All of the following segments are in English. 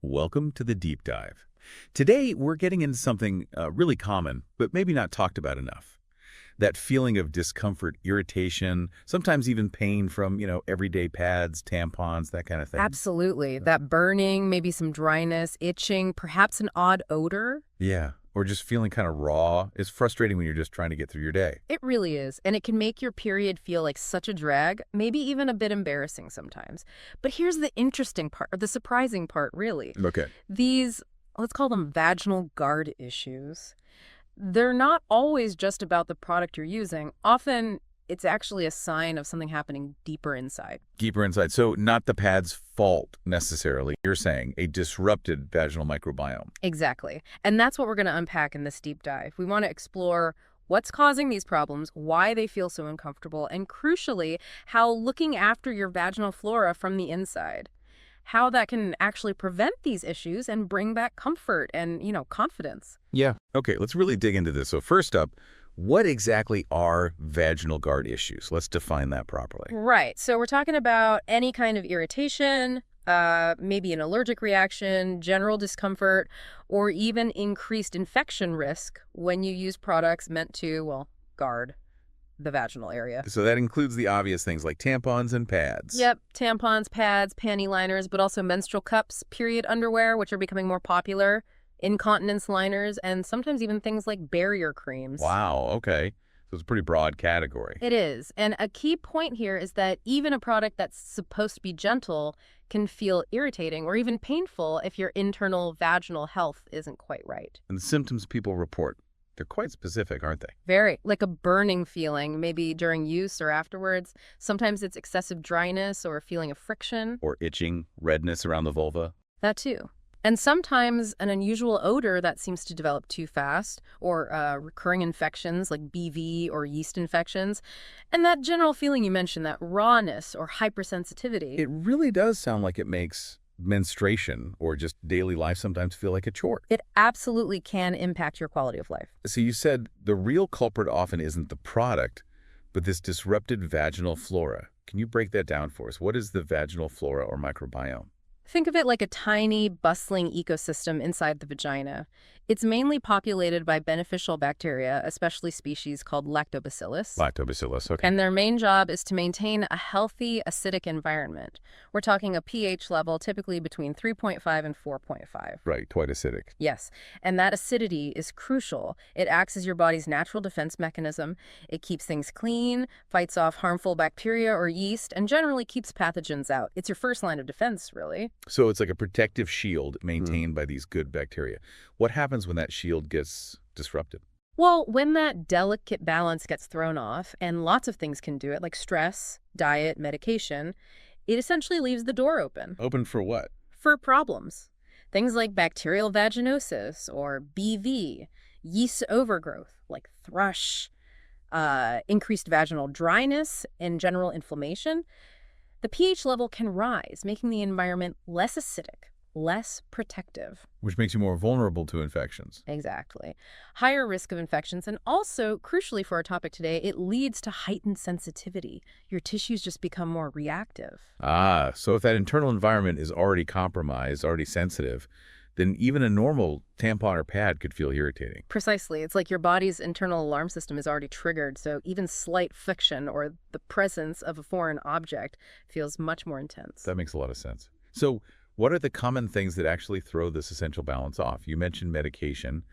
Welcome to the deep dive. Today, we're getting into something really common, but maybe not talked about enough. That feeling of discomfort, irritation, sometimes even pain from, everyday pads, tampons, that kind of thing. Absolutely. That burning, maybe some dryness, itching, perhaps an odd odor. Yeah, or just feeling kind of raw is frustrating when you're just trying to get through your day. It really is. And it can make your period feel like such a drag, maybe even a bit embarrassing sometimes. But here's the interesting part, or the surprising part, really. Okay. These, let's call them vaginal guard issues. They're not always just about the product you're using. Often, it's actually a sign of something happening deeper inside. Deeper inside. So not the pad's fault necessarily. You're saying a disrupted vaginal microbiome. Exactly. And that's what we're going to unpack in this deep dive. We want to explore what's causing these problems, why they feel so uncomfortable, and crucially, how looking after your vaginal flora from the inside, how that can actually prevent these issues and bring back comfort and, confidence. Yeah. Okay, let's really dig into this. So first up, what exactly are vaginal guard issues? Let's define that properly. Right. So we're talking about any kind of irritation, maybe an allergic reaction, general discomfort, or even increased infection risk when you use products meant to, guard the vaginal area. So that includes the obvious things like tampons and pads. Yep, tampons, pads, panty liners, but also menstrual cups, period underwear, which are becoming more popular, incontinence liners, and sometimes even things like barrier creams. Wow, okay. So it's a pretty broad category. It is. And a key point here is that even a product that's supposed to be gentle can feel irritating or even painful if your internal vaginal health isn't quite right. And the symptoms people report, they're quite specific, aren't they? Very. Like a burning feeling, maybe during use or afterwards. Sometimes it's excessive dryness or a feeling of friction. Or itching, redness around the vulva. That too. And sometimes an unusual odor that seems to develop too fast, or recurring infections like BV or yeast infections. And that general feeling you mentioned, that rawness or hypersensitivity. It really does sound like it makes menstruation or just daily life sometimes feel like a chore. It absolutely can impact your quality of life. So you said the real culprit often isn't the product, but this disrupted vaginal flora. Can you break that down for us? What is the vaginal flora or microbiome? Think of it like a tiny, bustling ecosystem inside the vagina. It's mainly populated by beneficial bacteria, especially species called lactobacillus. Lactobacillus, okay. And their main job is to maintain a healthy, acidic environment. We're talking a pH level typically between 3.5 and 4.5. Right, quite acidic. Yes, and that acidity is crucial. It acts as your body's natural defense mechanism. It keeps things clean, fights off harmful bacteria or yeast, and generally keeps pathogens out. It's your first line of defense, really. So it's like a protective shield maintained by these good bacteria. What happens when that shield gets disrupted? Well, when that delicate balance gets thrown off, and lots of things can do it, like stress, diet, medication, it essentially leaves the door open. Open for what? For problems. Things like bacterial vaginosis or BV, yeast overgrowth like thrush, increased vaginal dryness, and general inflammation. The pH level can rise, making the environment less acidic, less protective. Which makes you more vulnerable to infections. Exactly. Higher risk of infections, and also, crucially for our topic today, it leads to heightened sensitivity. Your tissues just become more reactive. So if that internal environment is already compromised, already sensitive, then even a normal tampon or pad could feel irritating. Precisely. It's like your body's internal alarm system is already triggered, so even slight friction or the presence of a foreign object feels much more intense. That makes a lot of sense. So what are the common things that actually throw this essential balance off? You mentioned medication.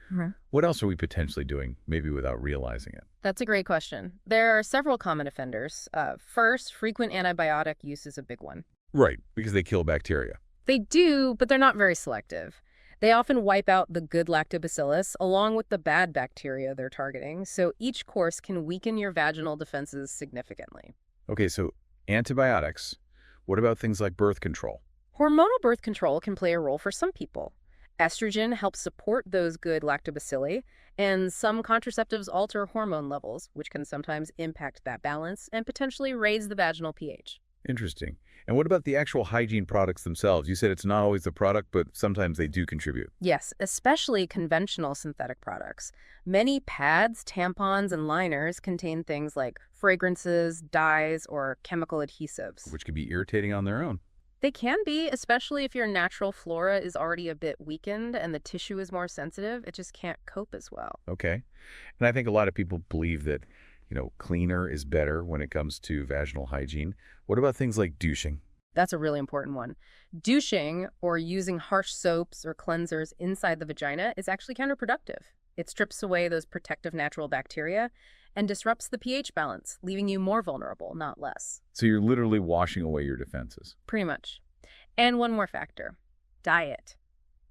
What else are we potentially doing, maybe without realizing it? That's a great question. There are several common offenders. First, frequent antibiotic use is a big one. Right, because they kill bacteria. They do, but they're not very selective. They often wipe out the good lactobacillus along with the bad bacteria they're targeting, so each course can weaken your vaginal defenses significantly. Okay, so antibiotics. What about things like birth control? Hormonal birth control can play a role for some people. Estrogen helps support those good lactobacilli, and some contraceptives alter hormone levels, which can sometimes impact that balance and potentially raise the vaginal pH. Interesting. And what about the actual hygiene products themselves? You said it's not always the product, but sometimes they do contribute. Yes, especially conventional synthetic products. Many pads, tampons, and liners contain things like fragrances, dyes, or chemical adhesives. Which could be irritating on their own. They can be, especially if your natural flora is already a bit weakened and the tissue is more sensitive. It just can't cope as well. Okay. And I think a lot of people believe that, cleaner is better when it comes to vaginal hygiene. What about things like douching? That's a really important one. Douching or using harsh soaps or cleansers inside the vagina is actually counterproductive. It strips away those protective natural bacteria and disrupts the pH balance, leaving you more vulnerable, not less. So you're literally washing away your defenses. Pretty much. And one more factor, diet.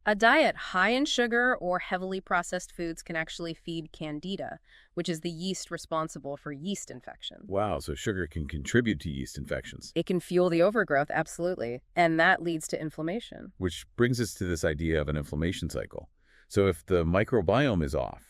A diet high in sugar or heavily processed foods can actually feed candida, which is the yeast responsible for yeast infection. Wow, so sugar can contribute to yeast infections. It can fuel the overgrowth, absolutely, and that leads to inflammation. Which brings us to this idea of an inflammation cycle. So if the microbiome is off,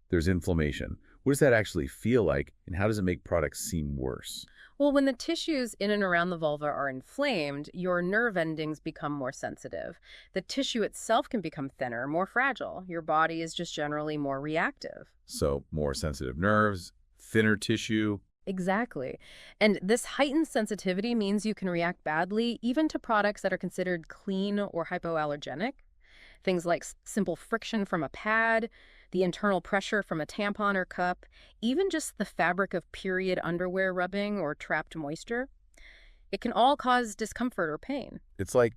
there's inflammation. What does that actually feel like, and how does it make products seem worse? Well, when the tissues in and around the vulva are inflamed, your nerve endings become more sensitive. The tissue itself can become thinner, more fragile. Your body is just generally more reactive. So more sensitive nerves, thinner tissue. Exactly. And this heightened sensitivity means you can react badly even to products that are considered clean or hypoallergenic. Things like simple friction from a pad, the internal pressure from a tampon or cup, even just the fabric of period underwear rubbing or trapped moisture. It can all cause discomfort or pain. It's like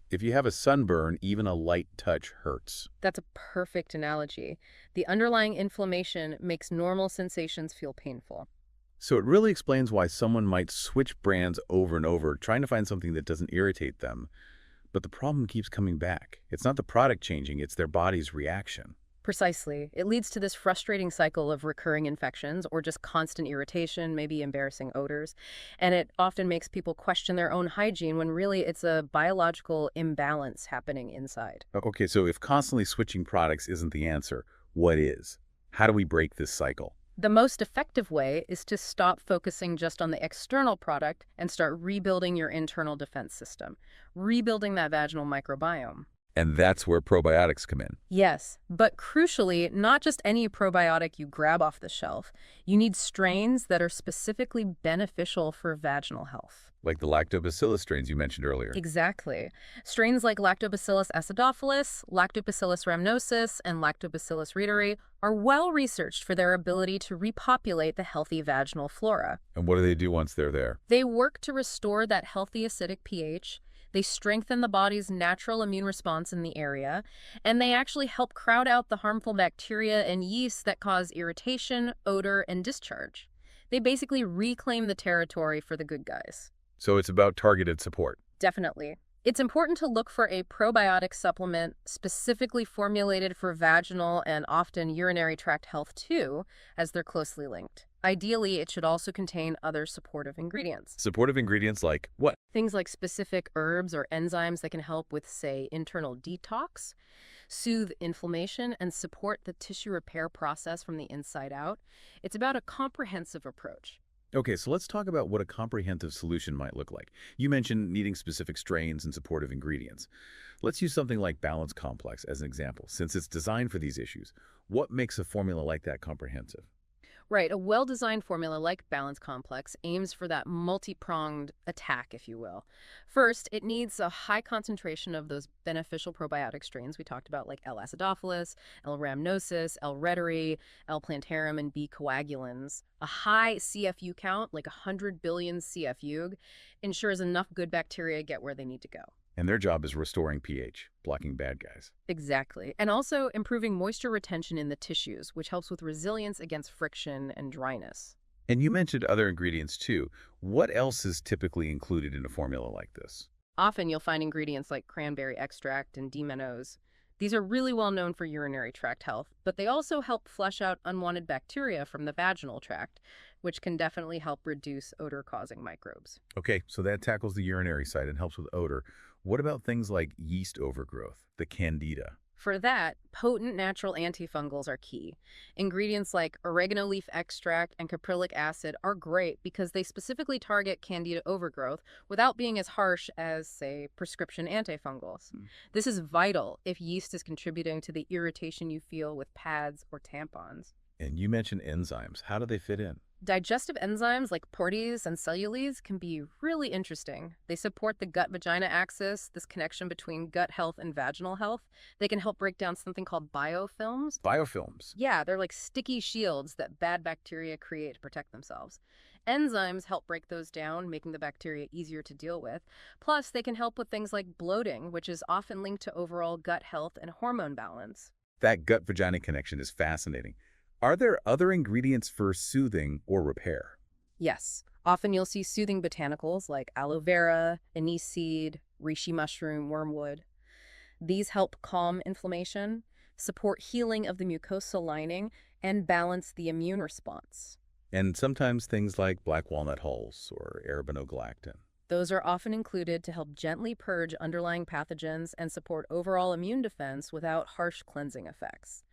if you have a sunburn, even a light touch hurts. That's a perfect analogy. The underlying inflammation makes normal sensations feel painful. So it really explains why someone might switch brands over and over, trying to find something that doesn't irritate them. But the problem keeps coming back. It's not the product changing, it's their body's reaction. Precisely. It leads to this frustrating cycle of recurring infections or just constant irritation, maybe embarrassing odors. And it often makes people question their own hygiene when really it's a biological imbalance happening inside. Okay, so if constantly switching products isn't the answer, what is? How do we break this cycle? The most effective way is to stop focusing just on the external product and start rebuilding your internal defense system, rebuilding that vaginal microbiome. And that's where probiotics come in. Yes, but crucially, not just any probiotic you grab off the shelf. You need strains that are specifically beneficial for vaginal health. Like the lactobacillus strains you mentioned earlier. Exactly. Strains like Lactobacillus acidophilus, Lactobacillus rhamnosus, and Lactobacillus reuteri are well researched for their ability to repopulate the healthy vaginal flora. And what do they do once they're there? They work to restore that healthy acidic pH. They strengthen the body's natural immune response in the area, and they actually help crowd out the harmful bacteria and yeast that cause irritation, odor, and discharge. They basically reclaim the territory for the good guys. So it's about targeted support. Definitely. It's important to look for a probiotic supplement specifically formulated for vaginal and often urinary tract health too, as they're closely linked. Ideally, it should also contain other supportive ingredients. Supportive ingredients like what? Things like specific herbs or enzymes that can help with, say, internal detox, soothe inflammation, and support the tissue repair process from the inside out. It's about a comprehensive approach. Okay, so let's talk about what a comprehensive solution might look like. You mentioned needing specific strains and supportive ingredients. Let's use something like Balance Complex as an example, since it's designed for these issues. What makes a formula like that comprehensive? Right, a well-designed formula like Balance Complex aims for that multi-pronged attack, if you will. First, it needs a high concentration of those beneficial probiotic strains we talked about, like L. acidophilus, L. rhamnosus, L. reuteri, L. plantarum, and B. coagulans. A high CFU count, like 100 billion CFU, ensures enough good bacteria get where they need to go. And their job is restoring pH, blocking bad guys. Exactly. And also improving moisture retention in the tissues, which helps with resilience against friction and dryness. And you mentioned other ingredients too. What else is typically included in a formula like this? Often you'll find ingredients like cranberry extract and D-mannose. These are really well known for urinary tract health, but they also help flush out unwanted bacteria from the vaginal tract, which can definitely help reduce odor-causing microbes. Okay, so that tackles the urinary side and helps with odor. What about things like yeast overgrowth, the candida? For that, potent natural antifungals are key. Ingredients like oregano leaf extract and caprylic acid are great because they specifically target candida overgrowth without being as harsh as, say, prescription antifungals. This is vital if yeast is contributing to the irritation you feel with pads or tampons. And you mentioned enzymes. How do they fit in? Digestive enzymes like protease and cellulase can be really interesting. They support the gut-vagina axis, this connection between gut health and vaginal health. They can help break down something called biofilms. Biofilms. Yeah, they're like sticky shields that bad bacteria create to protect themselves. Enzymes help break those down, making the bacteria easier to deal with. Plus, they can help with things like bloating, which is often linked to overall gut health and hormone balance. That gut-vagina connection is fascinating. Are there other ingredients for soothing or repair? Yes, often you'll see soothing botanicals like aloe vera, anise seed, reishi mushroom, wormwood. These help calm inflammation, support healing of the mucosal lining, and balance the immune response. And sometimes things like black walnut hulls or arabinogalactin. Those are often included to help gently purge underlying pathogens and support overall immune defense without harsh cleansing effects.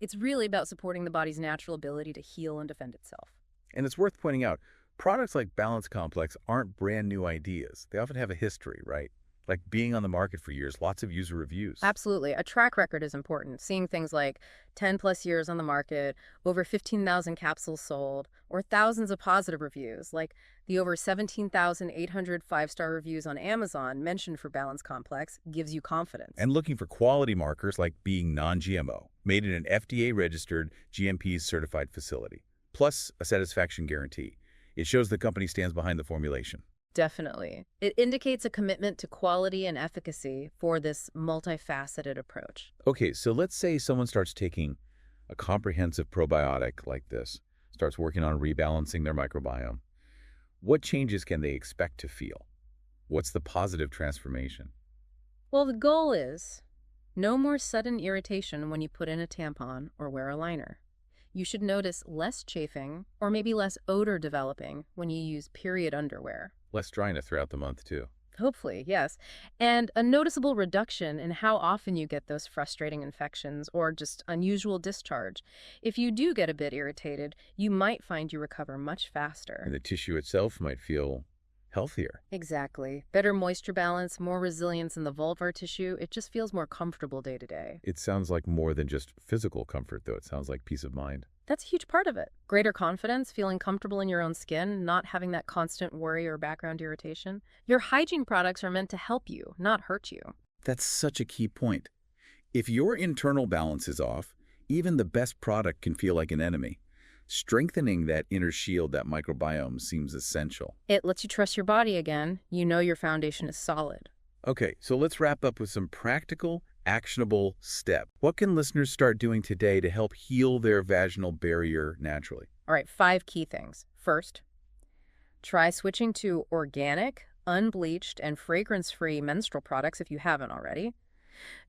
It's really about supporting the body's natural ability to heal and defend itself. And it's worth pointing out, products like Balance Complex aren't brand new ideas. They often have a history, right? Like being on the market for years, lots of user reviews. Absolutely. A track record is important. Seeing things like 10 plus years on the market, over 15,000 capsules sold, or thousands of positive reviews, like the over 17,800 five-star reviews on Amazon mentioned for Balance Complex, gives you confidence. And looking for quality markers like being non-GMO, made in an FDA-registered, GMP-certified facility, plus a satisfaction guarantee. It shows the company stands behind the formulation. Definitely. It indicates a commitment to quality and efficacy for this multifaceted approach. Okay, so let's say someone starts taking a comprehensive probiotic like this, starts working on rebalancing their microbiome. What changes can they expect to feel? What's the positive transformation? Well, the goal is no more sudden irritation when you put in a tampon or wear a liner. You should notice less chafing or maybe less odor developing when you use period underwear. Less dryness throughout the month, too. Hopefully, yes. And a noticeable reduction in how often you get those frustrating infections or just unusual discharge. If you do get a bit irritated, you might find you recover much faster. And the tissue itself might feel healthier. Exactly. Better moisture balance, more resilience in the vulvar tissue. It just feels more comfortable day to day. It sounds like more than just physical comfort, though. It sounds like peace of mind. That's a huge part of it. Greater confidence, feeling comfortable in your own skin, not having that constant worry or background irritation. Your hygiene products are meant to help you, not hurt you. That's such a key point. If your internal balance is off, even the best product can feel like an enemy. Strengthening that inner shield, that microbiome, seems essential. It lets you trust your body again. You know your foundation is solid. Okay, so let's wrap up with some practical, actionable steps. What can listeners start doing today to help heal their vaginal barrier naturally? All right, 5 key things. First, try switching to organic, unbleached, and fragrance-free menstrual products if you haven't already.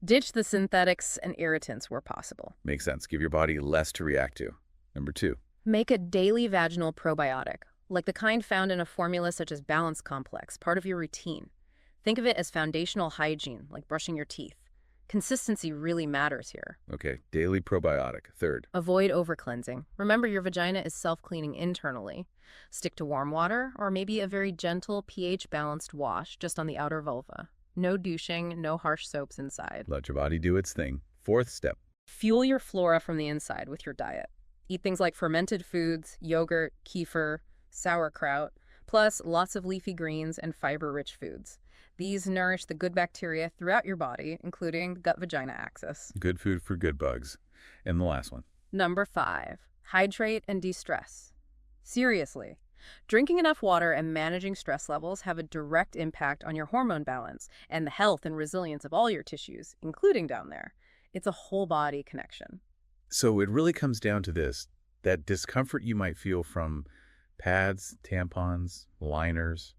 Ditch the synthetics and irritants where possible. Makes sense. Give your body less to react to. Number 2. Make a daily vaginal probiotic, like the kind found in a formula such as Balance Complex, part of your routine. Think of it as foundational hygiene, like brushing your teeth. Consistency really matters here. Okay, daily probiotic. 3rd. Avoid overcleansing. Remember, your vagina is self-cleaning internally. Stick to warm water or maybe a very gentle pH-balanced wash just on the outer vulva. No douching, no harsh soaps inside. Let your body do its thing. 4th step. Fuel your flora from the inside with your diet. Eat things like fermented foods, yogurt, kefir, sauerkraut, plus lots of leafy greens and fiber-rich foods. These nourish the good bacteria throughout your body, including the gut-vagina axis. Good food for good bugs. And the last one. Number 5, hydrate and de-stress. Seriously, drinking enough water and managing stress levels have a direct impact on your hormone balance and the health and resilience of all your tissues, including down there. It's a whole body connection. So it really comes down to this, that discomfort you might feel from pads, tampons, liners.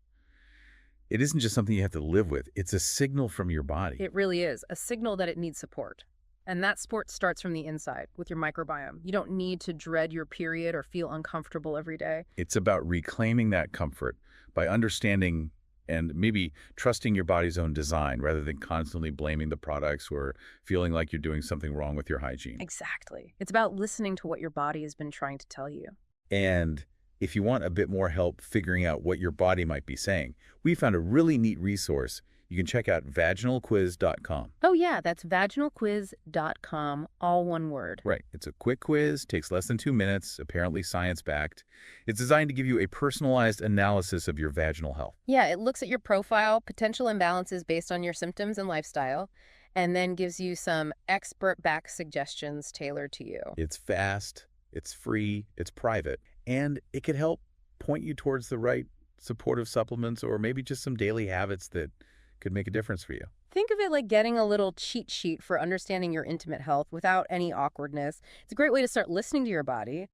It isn't just something you have to live with. It's a signal from your body. It really is a signal that it needs support. And that support starts from the inside with your microbiome. You don't need to dread your period or feel uncomfortable every day. It's about reclaiming that comfort by understanding and maybe trusting your body's own design rather than constantly blaming the products or feeling like you're doing something wrong with your hygiene. Exactly. It's about listening to what your body has been trying to tell you. And if you want a bit more help figuring out what your body might be saying, we found a really neat resource You can check out vaginalquiz.com. Oh, yeah, that's vaginalquiz.com, all one word. Right. It's a quick quiz, takes less than 2 minutes, apparently science-backed. It's designed to give you a personalized analysis of your vaginal health. Yeah, it looks at your profile, potential imbalances based on your symptoms and lifestyle, and then gives you some expert-backed suggestions tailored to you. It's fast, it's free, it's private, and it could help point you towards the right supportive supplements or maybe just some daily habits that could make a difference for you. Think of it like getting a little cheat sheet for understanding your intimate health without any awkwardness. It's a great way to start listening to your body.